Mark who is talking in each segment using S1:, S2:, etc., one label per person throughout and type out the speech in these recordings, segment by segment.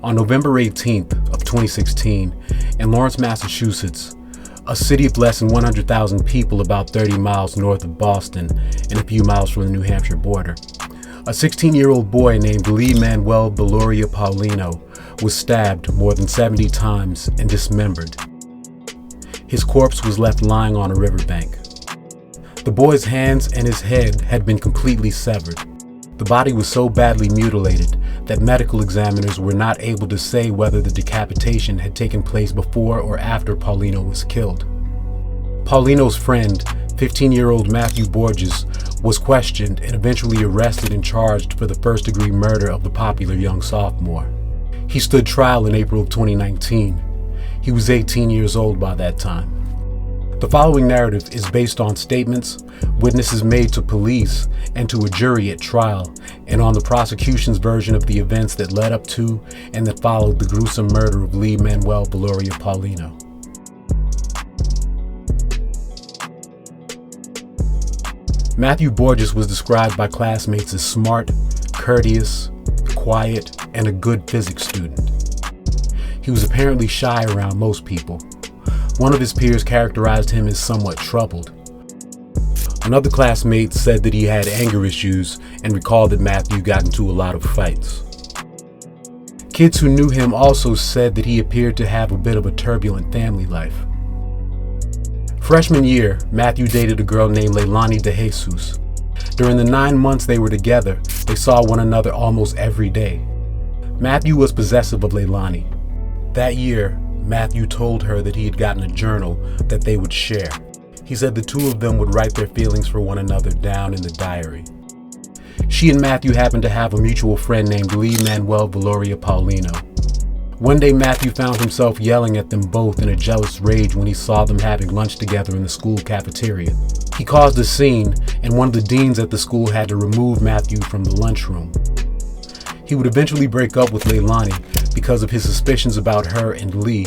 S1: On November 18th of 2016, in Lawrence, Massachusetts, a city of less than 100,000 people about 30 miles north of Boston and a few miles from the New Hampshire border, a 16-year-old boy named Lee Manuel Beloria Paulino was stabbed more than 70 times and dismembered. His corpse was left lying on a riverbank. The boy's hands and his head had been completely severed. The body was so badly mutilated that medical examiners were not able to say whether the decapitation had taken place before or after Paulino was killed. Paulino's friend, 15-year-old Mathew Borges, was questioned and eventually arrested and charged for the first-degree murder of the popular young sophomore. He stood trial in April of 2019. He was 18 years old by that time. The following narrative is based on statements, witnesses made to police and to a jury at trial, and on the prosecution's version of the events that led up to and that followed the gruesome murder of Lee Manuel Beloria Paulino. Mathew Borges was described by classmates as smart, courteous, quiet, and a good physics student. He was apparently shy around most people. One of his peers characterized him as somewhat troubled. Another classmate said that he had anger issues and recalled that Mathew got into a lot of fights. Kids who knew him also said that he appeared to have a bit of a turbulent family life. Freshman year, Mathew dated a girl named Leilani De Jesus. During the 9 months they were together, they saw one another almost every day. Mathew was possessive of Leilani. That year, Mathew told her that he had gotten a journal that they would share. He said the two of them would write their feelings for one another down in the diary. She and Mathew happened to have a mutual friend named Lee Manuel Beloria Paulino. One day Mathew found himself yelling at them both in a jealous rage when he saw them having lunch together in the school cafeteria. He caused a scene, and one of the deans at the school had to remove Mathew from the lunchroom. He would eventually break up with Leilani because of his suspicions about her and Lee,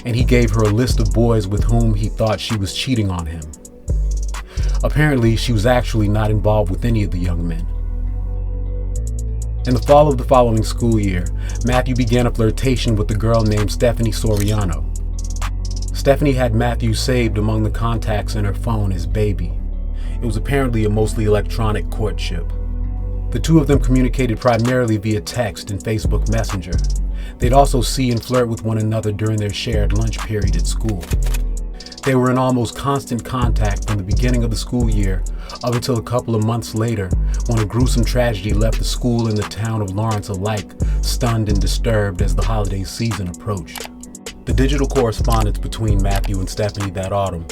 S1: and he gave her a list of boys with whom he thought she was cheating on him. Apparently, she was actually not involved with any of the young men. In the fall of the following school year, Mathew began a flirtation with a girl named Stephanie Soriano. Stephanie had Mathew saved among the contacts in her phone as Baby. It was apparently a mostly electronic courtship. The two of them communicated primarily via text and Facebook Messenger. They'd also see and flirt with one another during their shared lunch period at school. They were in almost constant contact from the beginning of the school year up until a couple of months later, when a gruesome tragedy left the school and the town of Lawrence alike stunned and disturbed as the holiday season approached. The digital correspondence between Mathew and Stephanie that autumn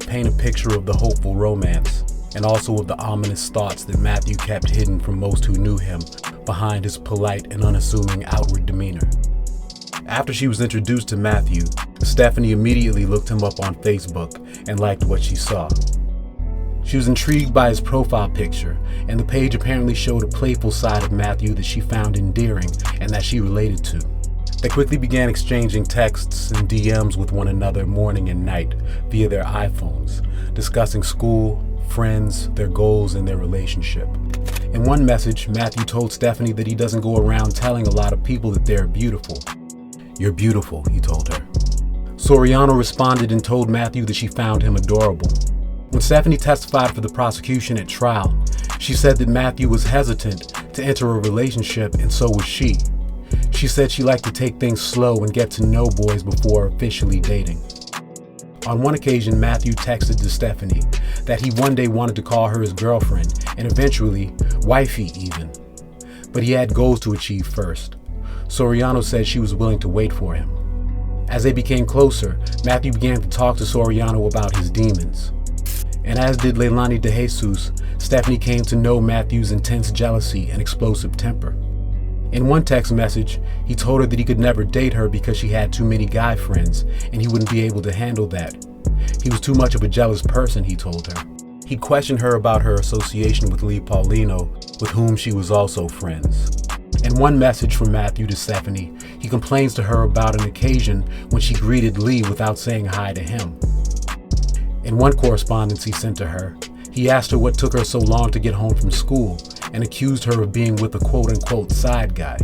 S1: paint a picture of the hopeful romance, and also of the ominous thoughts that Mathew kept hidden from most who knew him behind his polite and unassuming outward demeanor. After she was introduced to Mathew, Stephanie immediately looked him up on Facebook and liked what she saw. She was intrigued by his profile picture, and the page apparently showed a playful side of Mathew that she found endearing and that she related to. They quickly began exchanging texts and DMs with one another morning and night via their iPhones, discussing school, friends, their goals, and their relationship. In one message, Mathew told Stephanie that he doesn't go around telling a lot of people that they're beautiful. "You're beautiful," he told her. Soriano responded and told Mathew that she found him adorable. When Stephanie testified for the prosecution at trial, she said that Mathew was hesitant to enter a relationship, and so was she. She said she liked to take things slow and get to know boys before officially dating. On one occasion, Mathew texted to Stephanie that he one day wanted to call her his girlfriend and eventually wifey even, but he had goals to achieve first. Soriano said she was willing to wait for him. As they became closer, Mathew began to talk to Soriano about his demons. And as did Leilani De Jesus, Stephanie came to know Mathew's intense jealousy and explosive temper. In one text message, he told her that he could never date her because she had too many guy friends and he wouldn't be able to handle that. He was too much of a jealous person, he told her. He questioned her about her association with Lee Paulino, with whom she was also friends. In one message from Mathew to Stephanie, he complains to her about an occasion when she greeted Lee without saying hi to him. In one correspondence he sent to her, he asked her what took her so long to get home from school and accused her of being with a quote-unquote side guy.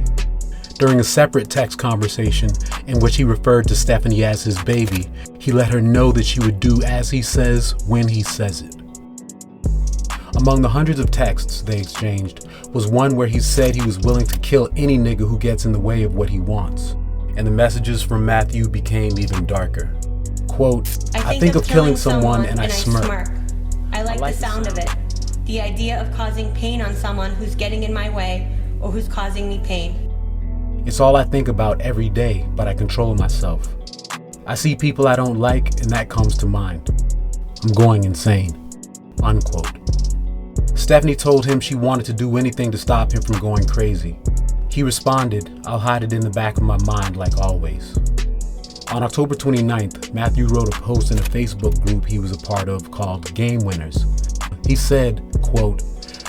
S1: During a separate text conversation in which he referred to Stephanie as his baby, he let her know that she would do as he says when he says it. Among the hundreds of texts they exchanged was one where he said he was willing to kill any nigga who gets in the way of what he wants. And the messages from Mathew became even darker. Quote, I think of killing someone and I smirk.
S2: I like the sound of it. The idea of causing pain on someone who's getting in my way or who's causing me pain.
S1: It's all I think about every day, but I control myself. I see people I don't like and that comes to mind. I'm going insane. Unquote. Stephanie told him she wanted to do anything to stop him from going crazy. He responded, I'll hide it in the back of my mind like always. On October 29th, Mathew wrote a post in a Facebook group he was a part of called Game Winners. He said, quote,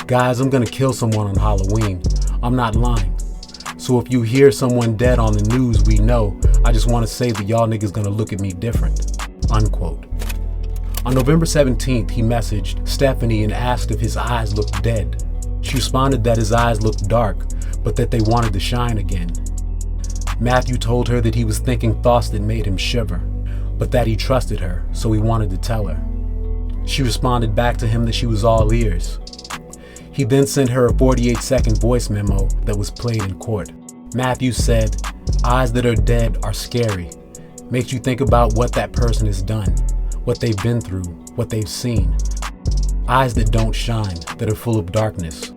S1: guys, I'm gonna kill someone on Halloween. I'm not lying. So if you hear someone dead on the news, we know. I just want to say that y'all niggas gonna look at me different. Unquote. On November 17th, he messaged Stephanie and asked if his eyes looked dead. She responded that his eyes looked dark, but that they wanted to shine again. Mathew told her that he was thinking thoughts that made him shiver, but that he trusted her, so he wanted to tell her. She responded back to him that she was all ears. He then sent her a 48-second voice memo that was played in court. Mathew said, eyes that are dead are scary. Makes you think about what that person has done, what they've been through, what they've seen. Eyes that don't shine, that are full of darkness.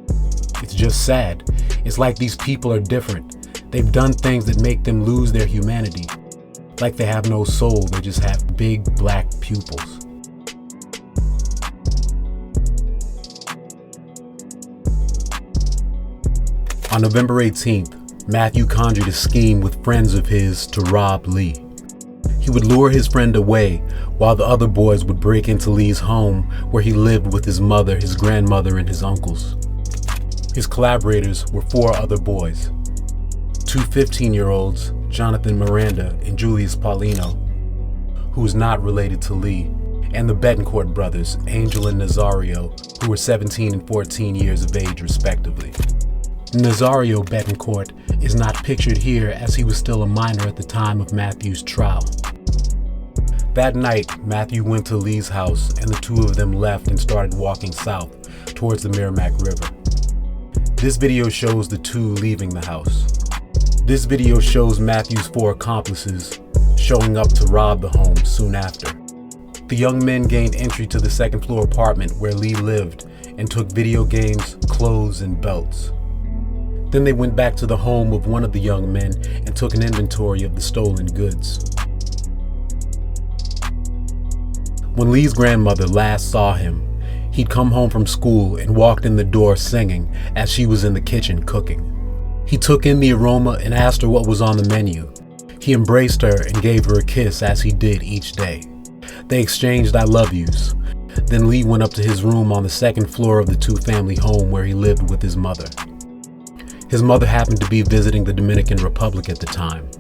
S1: It's just sad. It's like these people are different. They've done things that make them lose their humanity. Like they have no soul, they just have big black pupils. On November 18th, Mathew conjured a scheme with friends of his to rob Lee. He would lure his friend away while the other boys would break into Lee's home where he lived with his mother, his grandmother, and his uncles. His collaborators were 4 other boys, 2 15-year-olds, Jonathan Miranda and Julius Paulino, who was not related to Lee, and the Betancourt brothers, Angel and Nazario, who were 17 and 14 years of age respectively. Nazario Betancourt is not pictured here as he was still a minor at the time of Mathew's trial. That night, Mathew went to Lee's house and the two of them left and started walking south towards the Merrimack River. This video shows the two leaving the house. This video shows Mathew's 4 accomplices showing up to rob the home soon after. The young men gained entry to the second-floor apartment where Lee lived and took video games, clothes, and belts. Then they went back to the home of one of the young men and took an inventory of the stolen goods. When Lee's grandmother last saw him, he'd come home from school and walked in the door singing as she was in the kitchen cooking. He took in the aroma and asked her what was on the menu. He embraced her and gave her a kiss as he did each day. They exchanged I love yous. Then Lee went up to his room on the second floor of the 2-family home where he lived with his mother. His mother happened to be visiting the Dominican Republic at the time.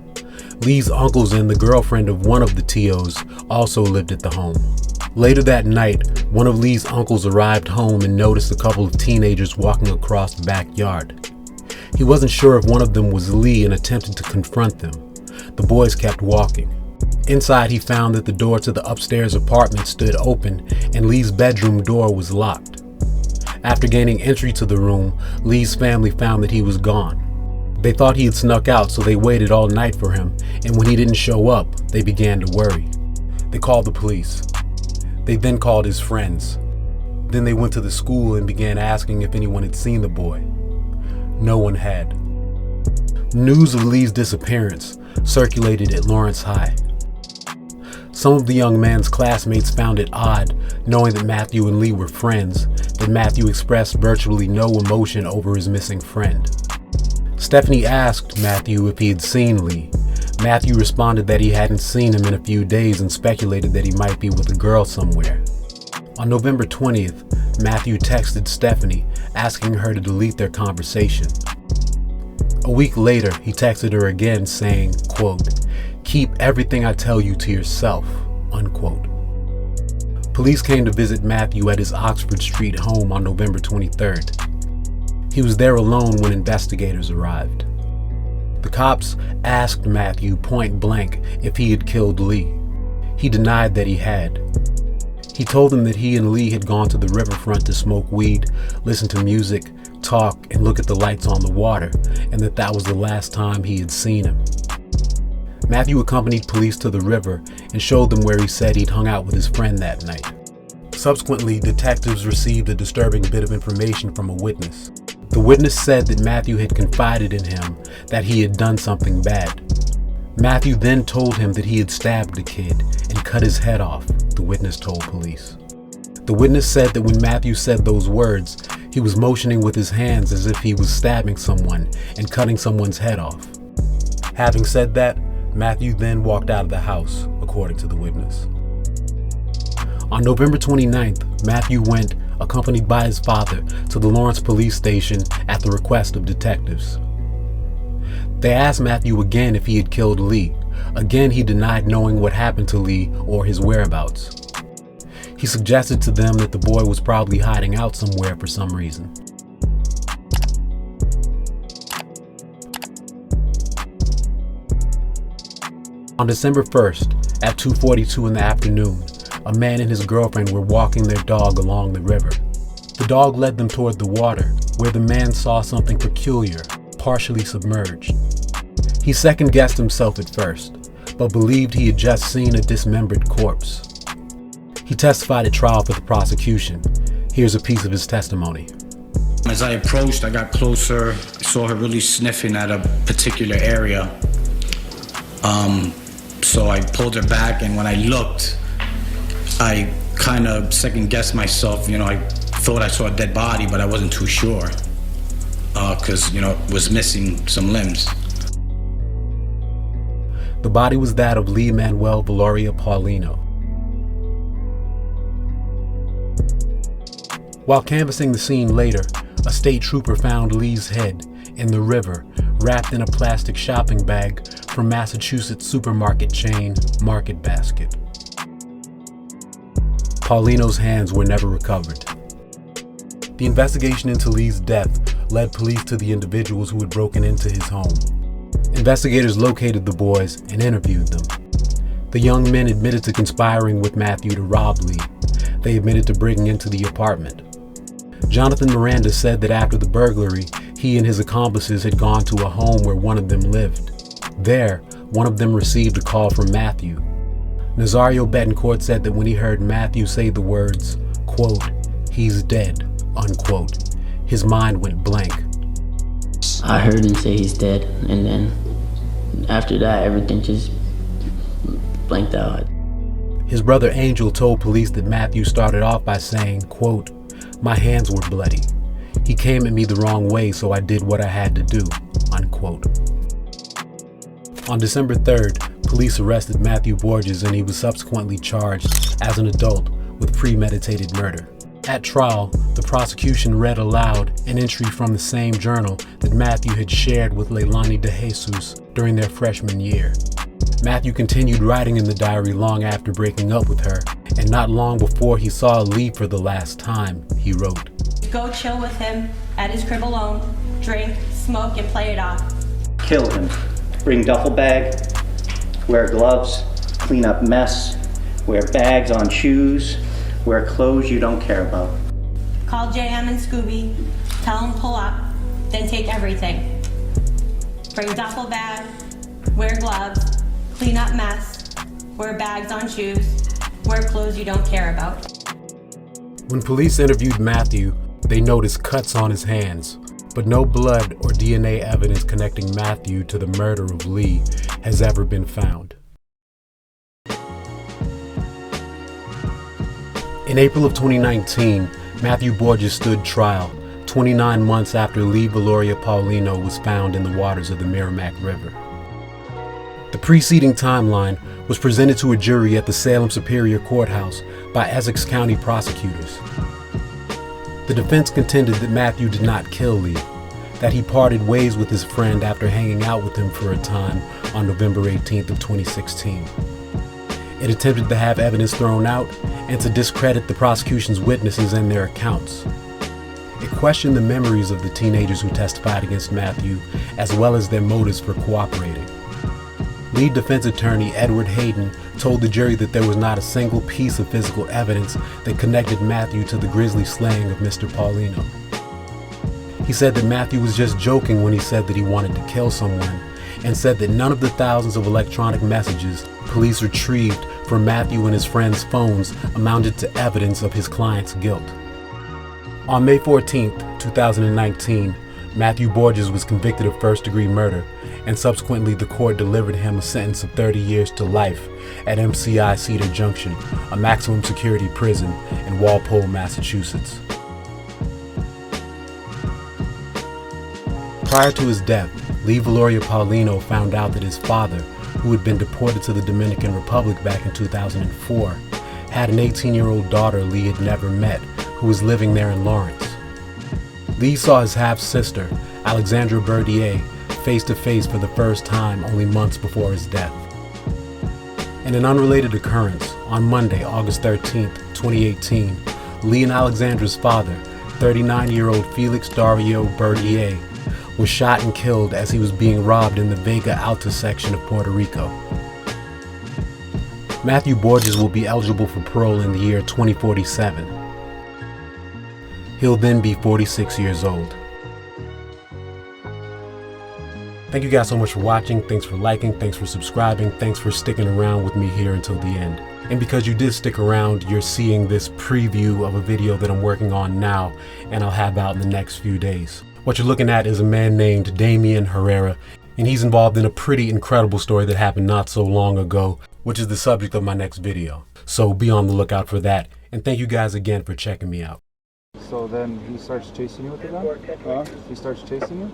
S1: Lee's uncles and the girlfriend of one of the TOs also lived at the home. Later that night, one of Lee's uncles arrived home and noticed a couple of teenagers walking across the backyard. He wasn't sure if one of them was Lee and attempted to confront them. The boys kept walking. Inside, he found that the door to the upstairs apartment stood open and Lee's bedroom door was locked. After gaining entry to the room, Lee's family found that he was gone. They thought he had snuck out, so they waited all night for him, and when he didn't show up, they began to worry. They called the police. They then called his friends. Then they went to the school and began asking if anyone had seen the boy. No one had. News of Lee's disappearance circulated at Lawrence High. Some of the young man's classmates found it odd, knowing that Mathew and Lee were friends, that Mathew expressed virtually no emotion over his missing friend. Stephanie asked Mathew if he had seen Lee. Mathew responded that he hadn't seen him in a few days and speculated that he might be with a girl somewhere. On November 20th, Mathew texted Stephanie, asking her to delete their conversation. A week later, he texted her again saying, quote, "Keep everything I tell you to yourself," unquote. Police came to visit Mathew at his Oxford Street home on November 23rd. He was there alone when investigators arrived. The cops asked Mathew point blank if he had killed Lee. He denied that he had. He told them that he and Lee had gone to the riverfront to smoke weed, listen to music, talk, and look at the lights on the water, and that was the last time he had seen him. Mathew accompanied police to the river and showed them where he said he'd hung out with his friend that night. Subsequently, detectives received a disturbing bit of information from a witness. The witness said that Mathew had confided in him that he had done something bad. Mathew then told him that he had stabbed the kid and cut his head off, the witness told police. The witness said that when Mathew said those words, he was motioning with his hands as if he was stabbing someone and cutting someone's head off. Having said that, Mathew then walked out of the house, according to the witness. On November 29th, Mathew went, accompanied by his father, to the Lawrence police station at the request of detectives. They asked Mathew again if he had killed Lee. Again, he denied knowing what happened to Lee or his whereabouts. He suggested to them that the boy was probably hiding out somewhere for some reason. On December 1st, at 2:42 in the afternoon, a man and his girlfriend were walking their dog along the river. The dog led them toward the water, where the man saw something peculiar, partially submerged. He second-guessed himself at first, but believed he had just seen a dismembered corpse. He testified at trial for the prosecution. Here's a piece of his testimony.
S3: As I approached, I got closer, saw her really sniffing at a particular area. So I pulled her back, and when I looked, I kind of second-guessed myself. I thought I saw a dead body, but I wasn't too sure because, it was missing some limbs.
S1: The body was that of Lee Manuel Valoria Paulino. While canvassing the scene later, a state trooper found Lee's head in the river, wrapped in a plastic shopping bag from Massachusetts supermarket chain Market Basket. Paulino's hands were never recovered. The investigation into Lee's death led police to the individuals who had broken into his home. Investigators located the boys and interviewed them. The young men admitted to conspiring with Mathew to rob Lee. They admitted to breaking into the apartment. Jonathan Miranda said that after the burglary, he and his accomplices had gone to a home where one of them lived. There, one of them received a call from Mathew. Nazario Betancourt said that when he heard Mathew say the words, quote, "He's dead," unquote, his mind went blank.
S4: I heard him say he's dead, and then after that, everything just blanked out.
S1: His brother Angel told police that Mathew started off by saying, quote, "My hands were bloody. He came at me the wrong way, so I did what I had to do," unquote. On December 3rd, police arrested Mathew Borges, and he was subsequently charged as an adult with premeditated murder. At trial, the prosecution read aloud an entry from the same journal that Mathew had shared with Leilani De Jesus during their freshman year. Mathew continued writing in the diary long after breaking up with her, and not long before he saw Lee for the last time, he wrote,
S2: Go chill with him at his crib alone, drink, smoke, and play it off.
S5: Kill him. Bring duffel bag, wear gloves, clean up mess, wear bags on shoes, wear clothes you don't care about.
S2: Call JM and Scooby, tell them pull up, then take everything. Bring duffel bag, wear gloves, clean up mess, wear bags on shoes, wear clothes you don't care about.
S1: When police interviewed Mathew, they noticed cuts on his hands, but no blood or DNA evidence connecting Mathew to the murder of Lee has ever been found. In April of 2019, Mathew Borges stood trial, 29 months after Lee Valoria Paulino was found in the waters of the Merrimack River. The preceding timeline was presented to a jury at the Salem Superior Courthouse by Essex County prosecutors. The defense contended that Mathew did not kill Lee, that he parted ways with his friend after hanging out with him for a time on November 18th of 2016. It attempted to have evidence thrown out and to discredit the prosecution's witnesses and their accounts. It questioned the memories of the teenagers who testified against Mathew, as well as their motives for cooperating. Lead defense attorney Edward Hayden told the jury that there was not a single piece of physical evidence that connected Mathew to the grisly slaying of Mr. Paulino. He said that Mathew was just joking when he said that he wanted to kill someone, and said that none of the thousands of electronic messages police retrieved from Mathew and his friends' phones amounted to evidence of his client's guilt. On May 14, 2019, Mathew Borges was convicted of first-degree murder, and subsequently the court delivered him a sentence of 30 years to life at MCI Cedar Junction, a maximum security prison in Walpole, Massachusetts. Prior to his death, Lee Valoria Paulino found out that his father, who had been deported to the Dominican Republic back in 2004, had an 18-year-old daughter Lee had never met, who was living there in Lawrence. Lee saw his half-sister, Alexandra Berdier, face-to-face for the first time only months before his death. In an unrelated occurrence, on Monday, August 13, 2018, Lee and Alexandra's father, 39-year-old Felix Dario Berdier, was shot and killed as he was being robbed in the Vega Alta section of Puerto Rico. Mathew Borges will be eligible for parole in the year 2047. He'll then be 46 years old. Thank you guys so much for watching. Thanks for liking, thanks for subscribing, thanks for sticking around with me here until the end. And because you did stick around, you're seeing this preview of a video that I'm working on now and I'll have out in the next few days. What you're looking at is a man named Damian Herrera, and he's involved in a pretty incredible story that happened not so long ago, which is the subject of my next video. So be on the lookout for that, and thank you guys again for checking me out.
S6: So then he starts chasing you with the gun? Huh? He starts chasing you?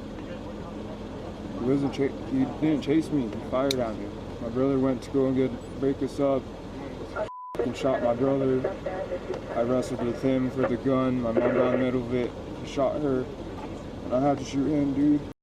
S7: He didn't chase me, he fired at me. My brother went to go and break us up and shot my brother. I wrestled with him for the gun, my mom got in the middle of it, he shot her. I had to shoot him, dude.